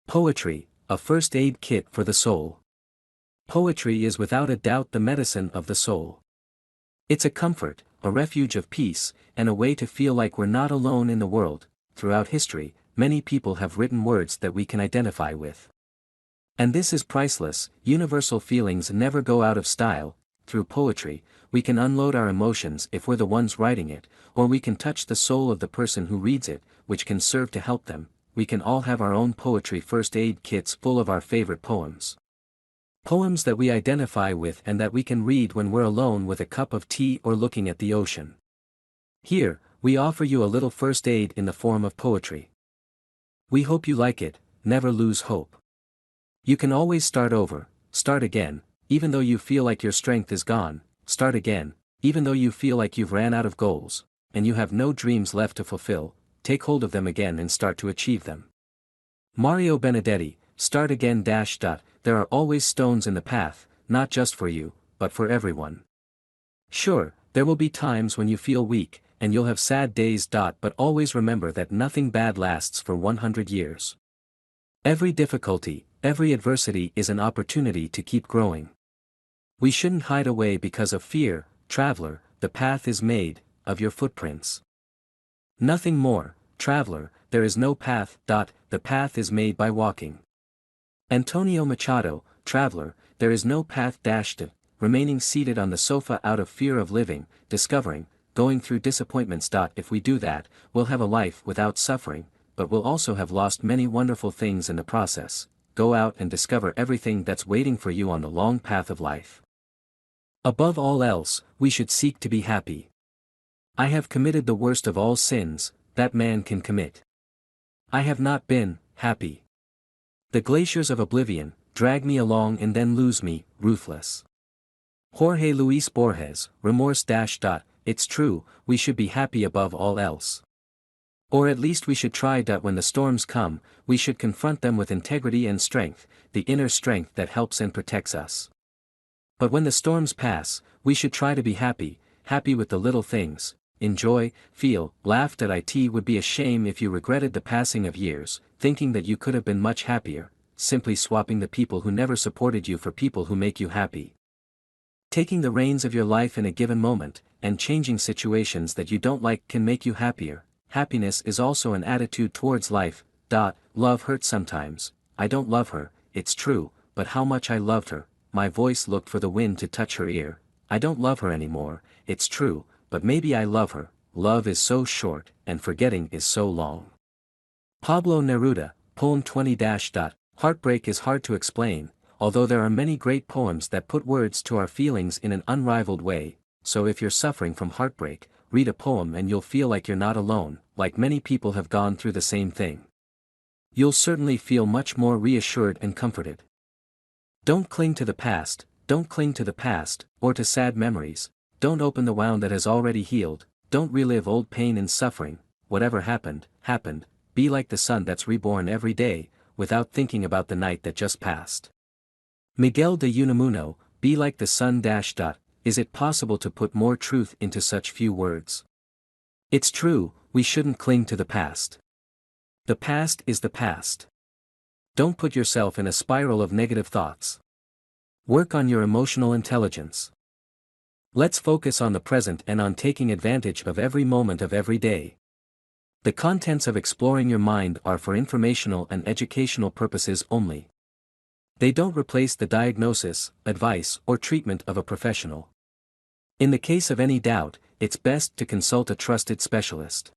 Poetry, a first aid kit for the soul. Poetry is without a doubt the medicine of the soul. It's a comfort, a refuge of peace, and a way to feel like we're not alone in the world. Throughout history, many people have written words that we can identify with. And this is priceless. Universal feelings never go out of style. Through poetry, we can unload our emotions if we're the ones writing it, or we can touch the soul of the person who reads it, which can serve to help them. We can all have our own poetry first aid kits full of our favorite poems. Poems that we identify with and that we can read when we're alone with a cup of tea or looking at the ocean. Here, we offer you a little first aid in the form of poetry. We hope you like it. Never lose hope. You can always start over, start again, even though you feel like your strength is gone, start again, even though you feel like you've ran out of goals, and you have no dreams left to fulfill. Take hold of them again and start to achieve them. Mario Benedetti, start again. There are always stones in the path, not just for you, but for everyone. Sure, there will be times when you feel weak, and you'll have sad days. But always remember that nothing bad lasts for 100 years. Every difficulty, every adversity is an opportunity to keep growing. We shouldn't hide away because of fear. Traveler, the path is made of your footprints. Nothing more. Traveler, there is no path. The path is made by walking. Antonio Machado, traveler, there is no path. Remaining seated on the sofa out of fear of living, discovering, going through disappointments. If we do that, we'll have a life without suffering, but we'll also have lost many wonderful things in the process. Go out and discover everything that's waiting for you on the long path of life. Above all else, we should seek to be happy. I have committed the worst of all sins that man can commit. I have not been happy. The glaciers of oblivion drag me along and then lose me, ruthless. Jorge Luis Borges, remorse. It's true, we should be happy above all else. Or at least we should try. When the storms come, we should confront them with integrity and strength, the inner strength that helps and protects us. But when the storms pass, we should try to be happy, happy with the little things. Enjoy, feel, laugh. It would be a shame if you regretted the passing of years, thinking that you could have been much happier, simply swapping the people who never supported you for people who make you happy. Taking the reins of your life in a given moment, and changing situations that you don't like can make you happier. Happiness is also an attitude towards life. Love hurts sometimes. I don't love her, it's true, but how much I loved her. My voice looked for the wind to touch her ear. I don't love her anymore, it's true, but maybe I love her. Love is so short, and forgetting is so long. Pablo Neruda, Poem 20. Heartbreak is hard to explain, although there are many great poems that put words to our feelings in an unrivaled way. So if you're suffering from heartbreak, read a poem and you'll feel like you're not alone, like many people have gone through the same thing. You'll certainly feel much more reassured and comforted. Don't cling to the past, don't cling to the past, or to sad memories. Don't open the wound that has already healed, don't relive old pain and suffering. Whatever happened, happened. Be like the sun that's reborn every day, without thinking about the night that just passed. Miguel de Unamuno, be like the sun. Is it possible to put more truth into such few words? It's true, we shouldn't cling to the past. The past is the past. Don't put yourself in a spiral of negative thoughts. Work on your emotional intelligence. Let's focus on the present and on taking advantage of every moment of every day. The contents of Exploring Your Mind are for informational and educational purposes only. They don't replace the diagnosis, advice, or treatment of a professional. In the case of any doubt, it's best to consult a trusted specialist.